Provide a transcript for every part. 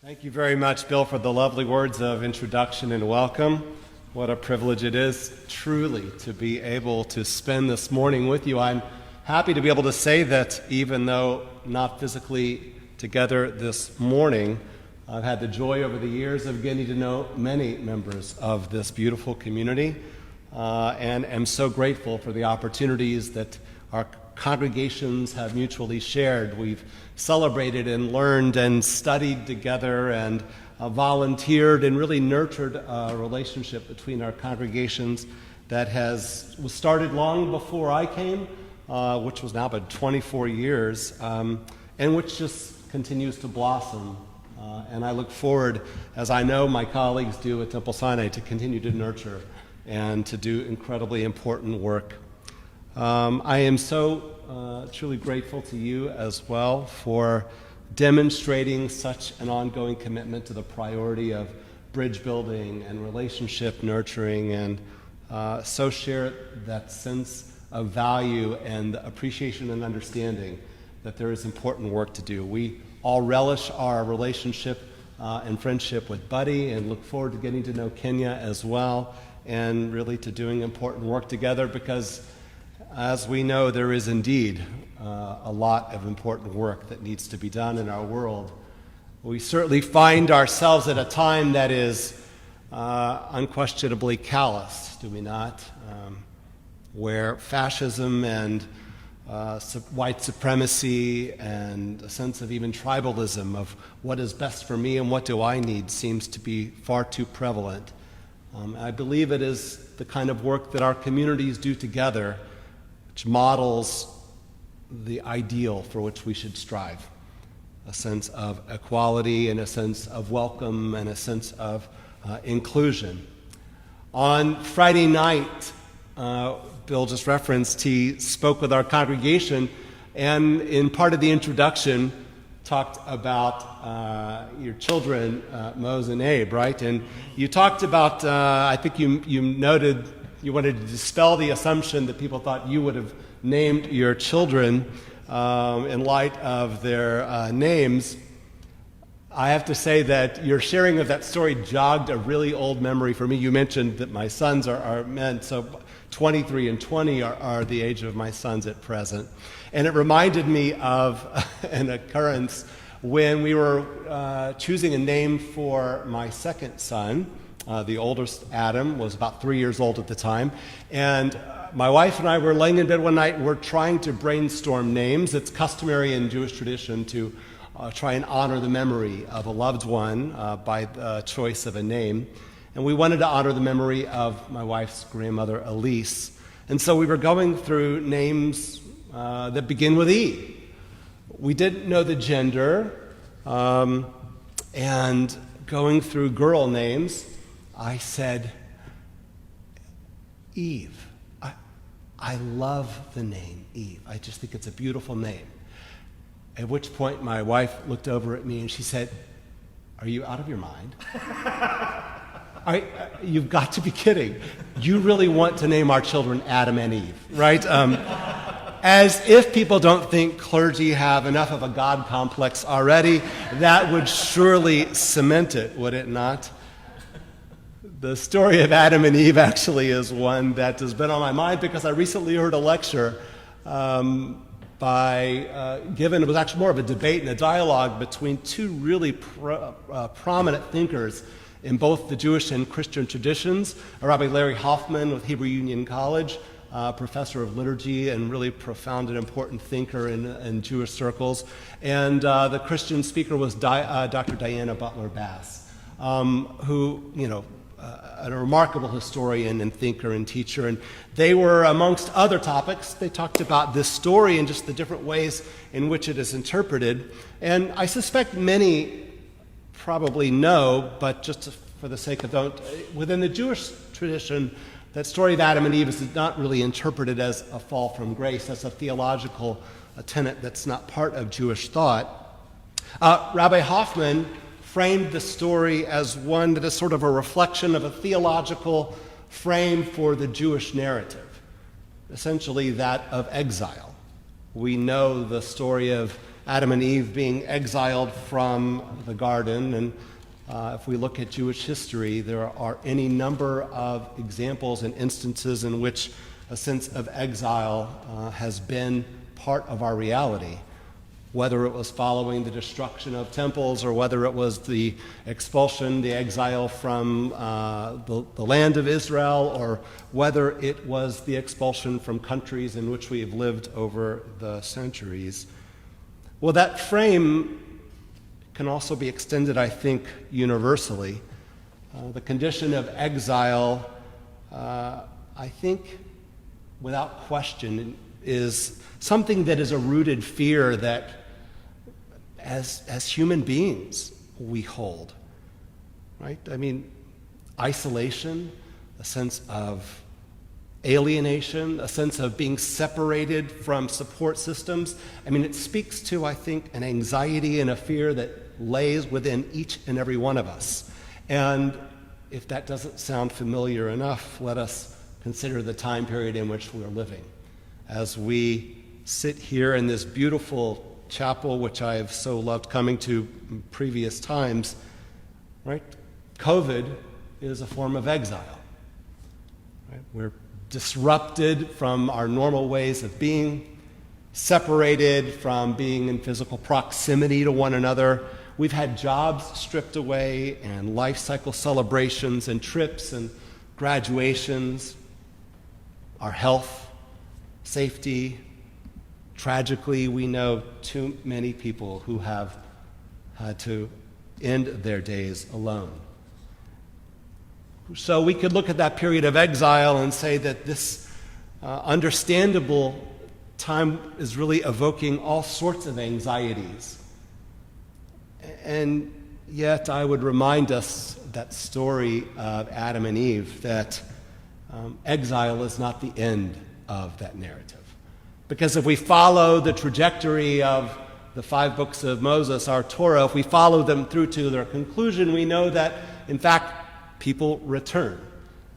Thank you very much, Bill, for the lovely words of introduction and welcome. What a privilege it is, truly, to be able to spend this morning with you. I'm happy to be able to say that even though not physically together this morning, I've had the joy over the years of getting to know many members of this beautiful community and am so grateful for the opportunities that our congregations have mutually shared. We've celebrated and learned and studied together and volunteered and really nurtured a relationship between our congregations that was started long before I came, which was now about 24 years, and which just continues to blossom. And I look forward, as I know my colleagues do at Temple Sinai, to continue to nurture and to do incredibly important work. I am so truly grateful to you as well for demonstrating such an ongoing commitment to the priority of bridge building and relationship nurturing, and so share that sense of value and appreciation and understanding that there is important work to do. We all relish our relationship and friendship with Buddy and look forward to getting to know Kenya as well, and really to doing important work together, because as we know, there is indeed a lot of important work that needs to be done in our world. We certainly find ourselves at a time that is unquestionably callous, do we not? Where fascism and white supremacy and a sense of even tribalism of what is best for me and what do I need seems to be far too prevalent. I believe it is the kind of work that our communities do together which models the ideal for which we should strive, a sense of equality and a sense of welcome and a sense of inclusion. On Friday night, Bill just referenced, he spoke with our congregation and in part of the introduction talked about your children, Mose and Abe, right? And you talked about, I think you noted you wanted to dispel the assumption that people thought you would have named your children in light of their names. I have to say that your sharing of that story jogged a really old memory for me. You mentioned that my sons are men, so 23 and 20 are the age of my sons at present. And it reminded me of an occurrence when we were choosing a name for my second son. The oldest, Adam, was about 3 years old at the time. And my wife and I were laying in bed one night and we're trying to brainstorm names. It's customary in Jewish tradition to try and honor the memory of a loved one by the choice of a name. And we wanted to honor the memory of my wife's grandmother, Elise. And so we were going through names that begin with E. We didn't know the gender, and going through girl names, I said, Eve. I love the name Eve. I just think it's a beautiful name. At which point my wife looked over at me and she said, "Are you out of your mind? You've got to be kidding. You really want to name our children Adam and Eve, right?" As if people don't think clergy have enough of a God complex already, that would surely cement it, would it not? The story of Adam and Eve actually is one that has been on my mind because I recently heard a lecture given, it was actually more of a debate and a dialogue between two really prominent thinkers in both the Jewish and Christian traditions, Rabbi Larry Hoffman with Hebrew Union College, professor of liturgy and really profound and important thinker in Jewish circles, and the Christian speaker was Dr. Diana Butler Bass, who, a remarkable historian and thinker and teacher. And they were, amongst other topics, they talked about this story and just the different ways in which it is interpreted. And I suspect many probably know, but just for the sake of don't, within the Jewish tradition, that story of Adam and Eve is not really interpreted as a fall from grace. That's a theological tenet that's not part of Jewish thought. Rabbi Hoffman framed the story as one that is sort of a reflection of a theological frame for the Jewish narrative, essentially that of exile. We know the story of Adam and Eve being exiled from the garden. And if we look at Jewish history, there are any number of examples and instances in which a sense of exile has been part of our reality, whether it was following the destruction of temples or whether it was the expulsion, the exile from the land of Israel, or whether it was the expulsion from countries in which we have lived over the centuries. Well, that frame can also be extended, I think, universally. The condition of exile, I think, without question, is something that is a rooted fear that as human beings we hold, right? I mean, isolation, a sense of alienation, a sense of being separated from support systems. I mean, it speaks to, I think, an anxiety and a fear that lays within each and every one of us. And if that doesn't sound familiar enough, let us consider the time period in which we're living. As we sit here in this beautiful chapel, which I have so loved coming to in previous times, right? COVID is a form of exile. Right? We're disrupted from our normal ways of being, separated from being in physical proximity to one another. We've had jobs stripped away and life cycle celebrations and trips and graduations, our health, safety. Tragically, we know too many people who have had to end their days alone. So we could look at that period of exile and say that this understandable time is really evoking all sorts of anxieties. And yet I would remind us that story of Adam and Eve, that exile is not the end of that narrative. Because if we follow the trajectory of the 5 books of Moses, our Torah, if we follow them through to their conclusion, we know that, in fact, people return.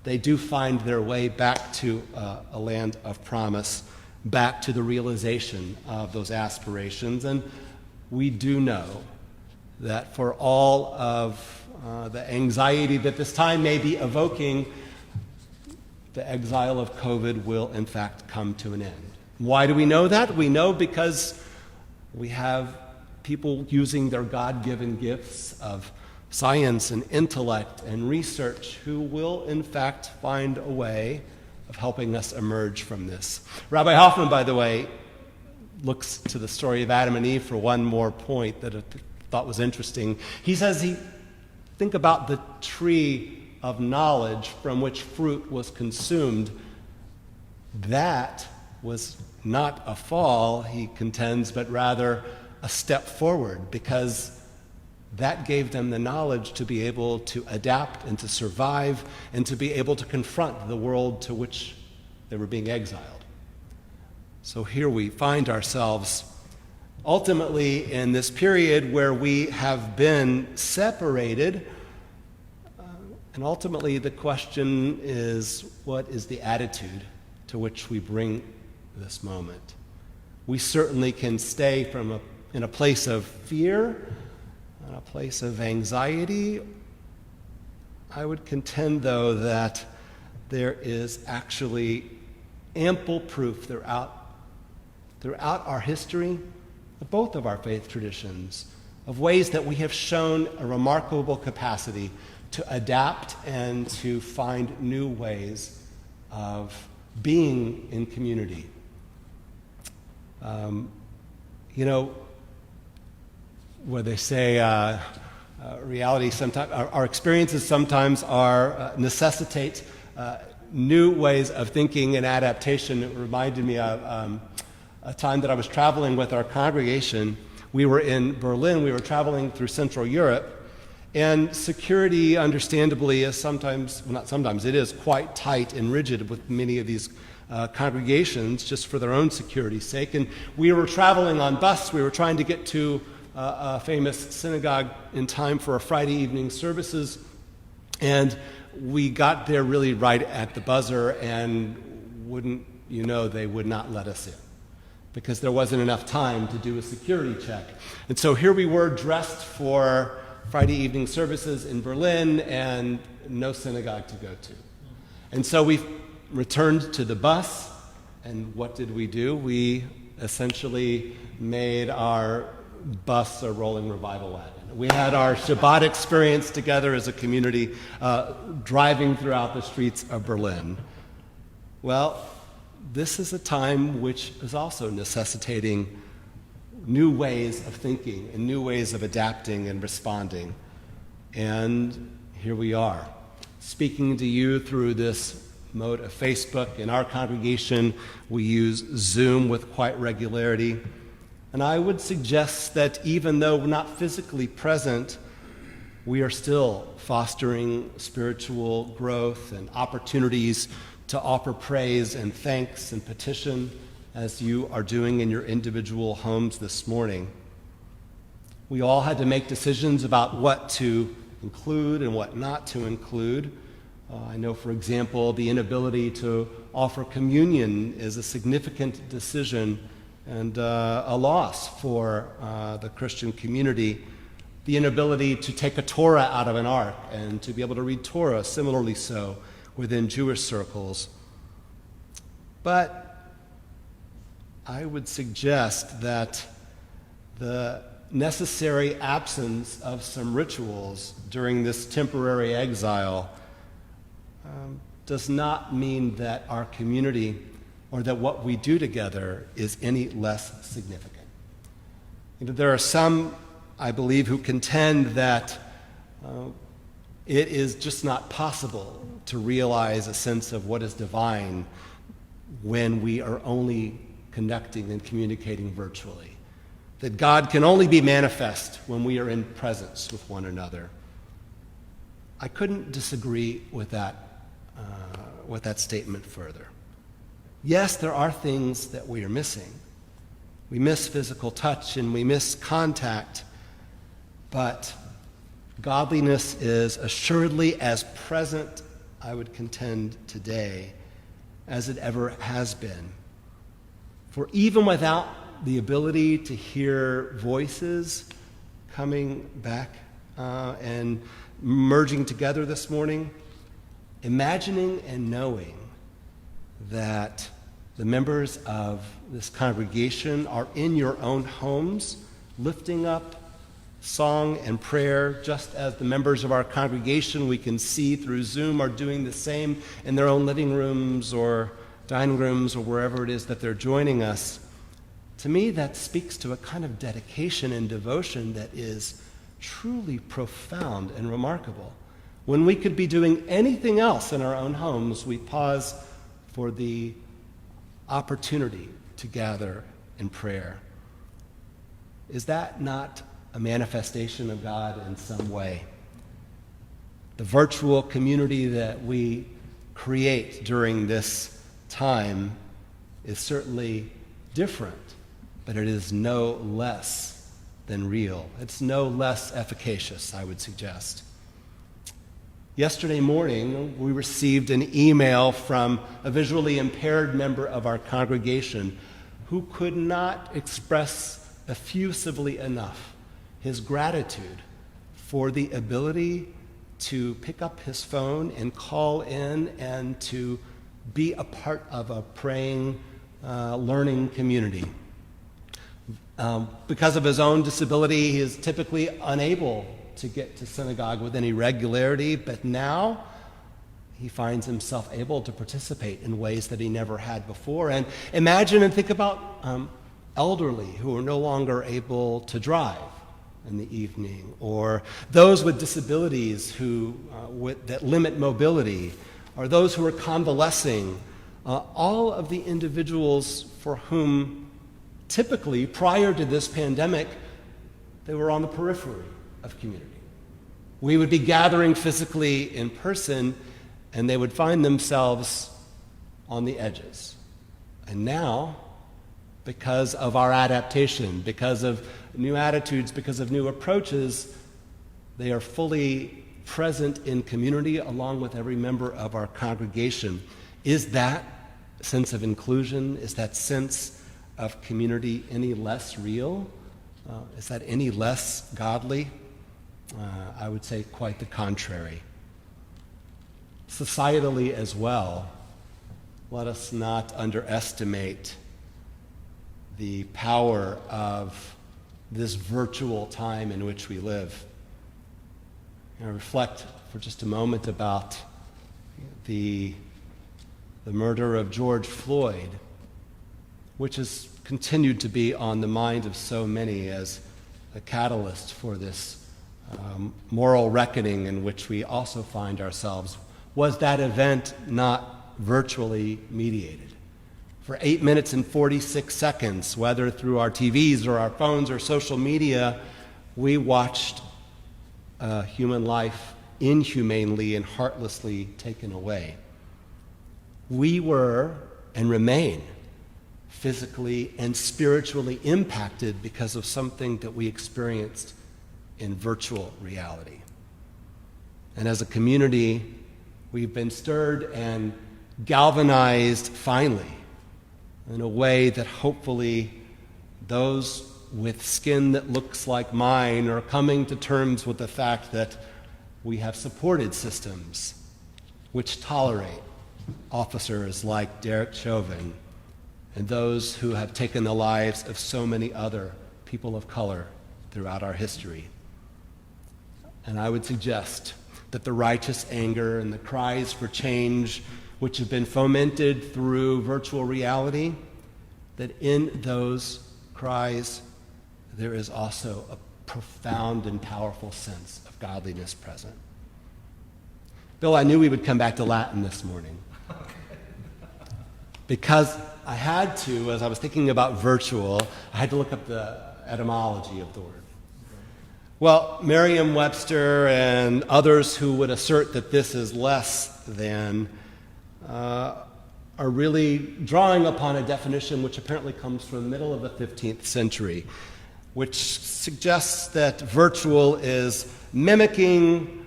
They do find their way back to a land of promise, back to the realization of those aspirations. And we do know that for all of the anxiety that this time may be evoking, the exile of COVID will, in fact, come to an end. Why do we know that? We know because we have people using their God-given gifts of science and intellect and research who will, in fact, find a way of helping us emerge from this. Rabbi Hoffman, by the way, looks to the story of Adam and Eve for one more point that I thought was interesting. He says, think about the tree of knowledge from which fruit was consumed. That was not a fall, he contends, but rather a step forward, because that gave them the knowledge to be able to adapt and to survive and to be able to confront the world to which they were being exiled. So here we find ourselves ultimately in this period where we have been separated. And ultimately the question is, what is the attitude to which we bring this moment? We certainly can stay in a place of fear, a place of anxiety. I would contend, though, that there is actually ample proof throughout our history, of both of our faith traditions, of ways that we have shown a remarkable capacity to adapt and to find new ways of being in community. Where they say reality sometimes, our experiences sometimes necessitate new ways of thinking and adaptation. It reminded me of a time that I was traveling with our congregation. We were in Berlin. We were traveling through Central Europe. And security, understandably, is it is quite tight and rigid with many of these congregations just for their own security's sake. And we were traveling on bus. We were trying to get to a famous synagogue in time for our Friday evening services. And we got there really right at the buzzer, and they would not let us in. because there wasn't enough time to do a security check. And so here we were dressed for Friday evening services in Berlin and no synagogue to go to. And so we returned to the bus, and what did we do? We essentially made our bus a rolling revival wagon. We had our Shabbat experience together as a community, driving throughout the streets of Berlin. Well, this is a time which is also necessitating new ways of thinking and new ways of adapting and responding. And here we are, speaking to you through this mode of Facebook. In our congregation, we use Zoom with quite regularity. And I would suggest that even though we're not physically present, we are still fostering spiritual growth and opportunities to offer praise and thanks and petition as you are doing in your individual homes this morning. We all had to make decisions about what to include and what not to include. I know, for example, the inability to offer communion is a significant decision and a loss for the Christian community. The inability to take a Torah out of an ark and to be able to read Torah, similarly so, within Jewish circles. But I would suggest that the necessary absence of some rituals during this temporary exile does not mean that our community or that what we do together is any less significant. There are some, I believe, who contend that it is just not possible to realize a sense of what is divine when we are only connecting and communicating virtually. That God can only be manifest when we are in presence with one another. I couldn't disagree with that statement further. Yes, there are things that we are missing. We miss physical touch and we miss contact, but godliness is assuredly as present, I would contend, today as it ever has been. For even without the ability to hear voices coming back and merging together this morning, imagining and knowing that the members of this congregation are in your own homes, lifting up song and prayer, just as the members of our congregation we can see through Zoom are doing the same in their own living rooms or dining rooms or wherever it is that they're joining us. To me, that speaks to a kind of dedication and devotion that is truly profound and remarkable. When we could be doing anything else in our own homes, we pause for the opportunity to gather in prayer. Is that not a manifestation of God in some way? The virtual community that we create during this time is certainly different, but it is no less than real. It's no less efficacious, I would suggest. Yesterday morning, we received an email from a visually impaired member of our congregation who could not express effusively enough his gratitude for the ability to pick up his phone and call in and to be a part of a praying, learning community. Because of his own disability, he is typically unable to get to synagogue with any regularity, but now he finds himself able to participate in ways that he never had before. And imagine and think about elderly who are no longer able to drive in the evening, or those with disabilities that limit mobility, or those who are convalescing, all of the individuals for whom typically prior to this pandemic they were on the periphery of community. We would be gathering physically in person and they would find themselves on the edges. And now, because of our adaptation, because of new attitudes, because of new approaches, they are fully present in community along with every member of our congregation. Is that sense of inclusion, is that sense of community any less real? Is that any less godly? I would say quite the contrary. Societally as well, let us not underestimate the power of this virtual time in which we live. Reflect for just a moment about the murder of George Floyd, which has continued to be on the mind of so many as a catalyst for this moral reckoning in which we also find ourselves. Was that event not virtually mediated? For 8 minutes and 46 seconds, whether through our TVs or our phones or social media, we watched human life inhumanely and heartlessly taken away. We were and remain physically and spiritually impacted because of something that we experienced in virtual reality. And as a community, we've been stirred and galvanized finally in a way that hopefully those with skin that looks like mine are coming to terms with the fact that we have supported systems which tolerate officers like Derek Chauvin and those who have taken the lives of so many other people of color throughout our history. And I would suggest that the righteous anger and the cries for change which have been fomented through virtual reality, that in those cries there is also a profound and powerful sense of godliness present. Bill, I knew we would come back to Latin this morning because I had to, as I was thinking about virtual, I had to look up the etymology of the word. Well, Merriam-Webster and others who would assert that this is less than are really drawing upon a definition which apparently comes from the middle of the 15th century, which suggests that virtual is mimicking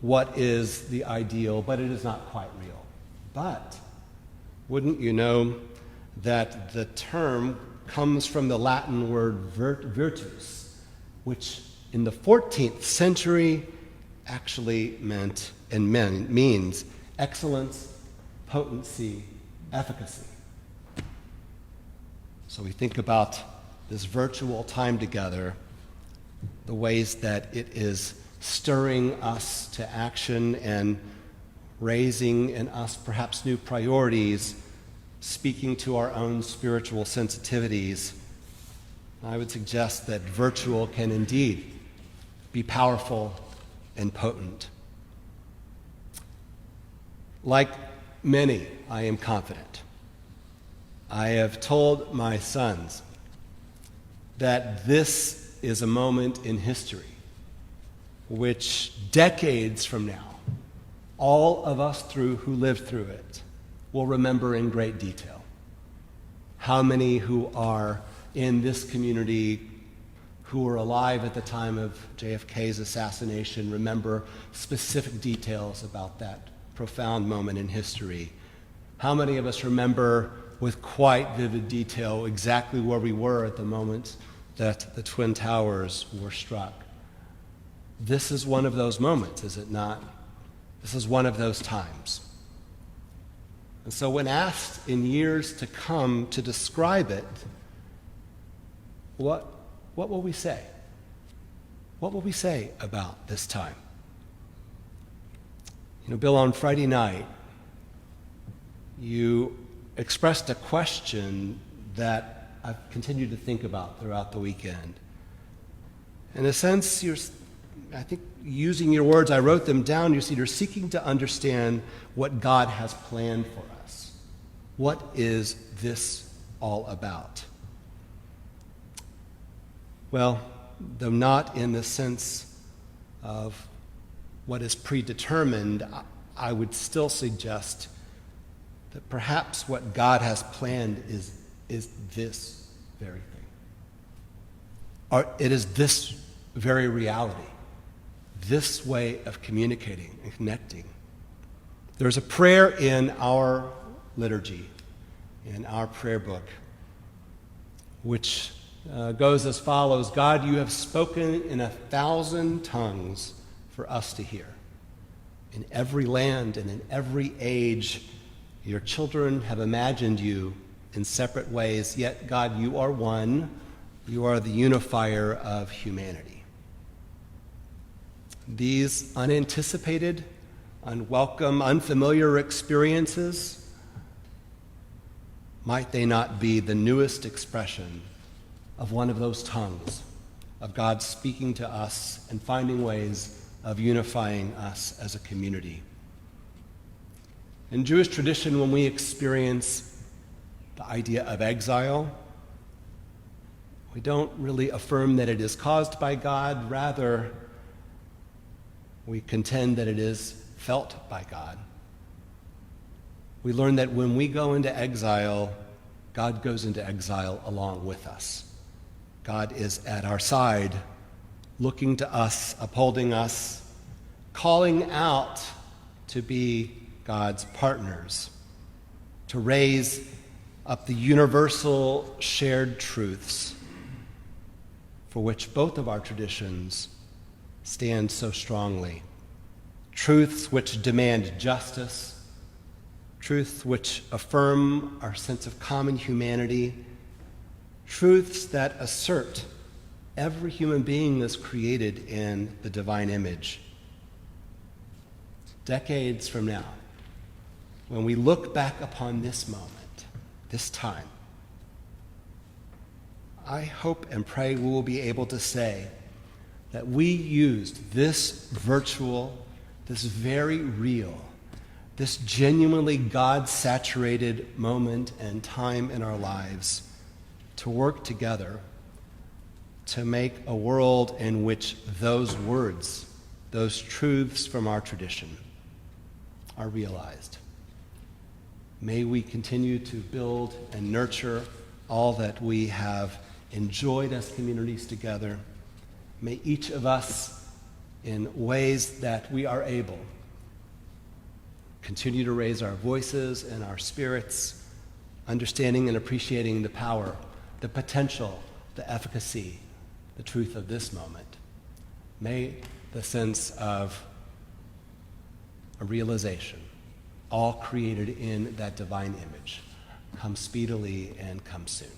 what is the ideal, but it is not quite real. But wouldn't you know that the term comes from the Latin word virtus, which in the 14th century actually meant and means excellence, potency, efficacy. So we think about this virtual time together, the ways that it is stirring us to action and raising in us perhaps new priorities, speaking to our own spiritual sensitivities. I would suggest that virtual can indeed be powerful and potent. Like many, I am confident. I have told my sons that this is a moment in history which decades from now, all of us who lived through it will remember in great detail. How many who are in this community who were alive at the time of JFK's assassination remember specific details about that profound moment in history? How many of us remember with quite vivid detail exactly where we were at the moment that the Twin Towers were struck? This is one of those moments, is it not? This is one of those times. And so when asked in years to come to describe it, what will we say? What will we say about this time? You know, Bill, on Friday night, you expressed a question that I've continued to think about throughout the weekend. In a sense, I think using your words, I wrote them down, you're seeking to understand what God has planned for us. What is this all about? Well, though not in the sense of what is predetermined, I would still suggest that perhaps what God has planned is this very thing. Or it is this very reality, this way of communicating and connecting. There's a prayer in our liturgy, in our prayer book, which goes as follows: God, you have spoken in 1,000 tongues for us to hear. In every land and in every age, your children have imagined you in separate ways, yet, God, you are one. You are the unifier of humanity. These unanticipated, unwelcome, unfamiliar experiences, might they not be the newest expression of one of those tongues of God speaking to us and finding ways of unifying us as a community? In Jewish tradition, when we experience the idea of exile, we don't really affirm that it is caused by God. Rather, we contend that it is felt by God. We learn that when we go into exile, God goes into exile along with us. God is at our side, looking to us, upholding us, calling out to be God's partners, to raise up the universal shared truths for which both of our traditions stand so strongly. Truths which demand justice, truths which affirm our sense of common humanity, truths that assert every human being is created in the divine image. Decades from now, when we look back upon this moment, this time, I hope and pray we will be able to say that we used this virtual, this very real, this genuinely God-saturated moment and time in our lives to work together to make a world in which those words, those truths from our tradition are realized. May we continue to build and nurture all that we have enjoyed as communities together. May each of us, in ways that we are able, continue to raise our voices and our spirits, understanding and appreciating the power, the potential, the efficacy, the truth of this moment. May the sense of a realization, all created in that divine image, come speedily and come soon.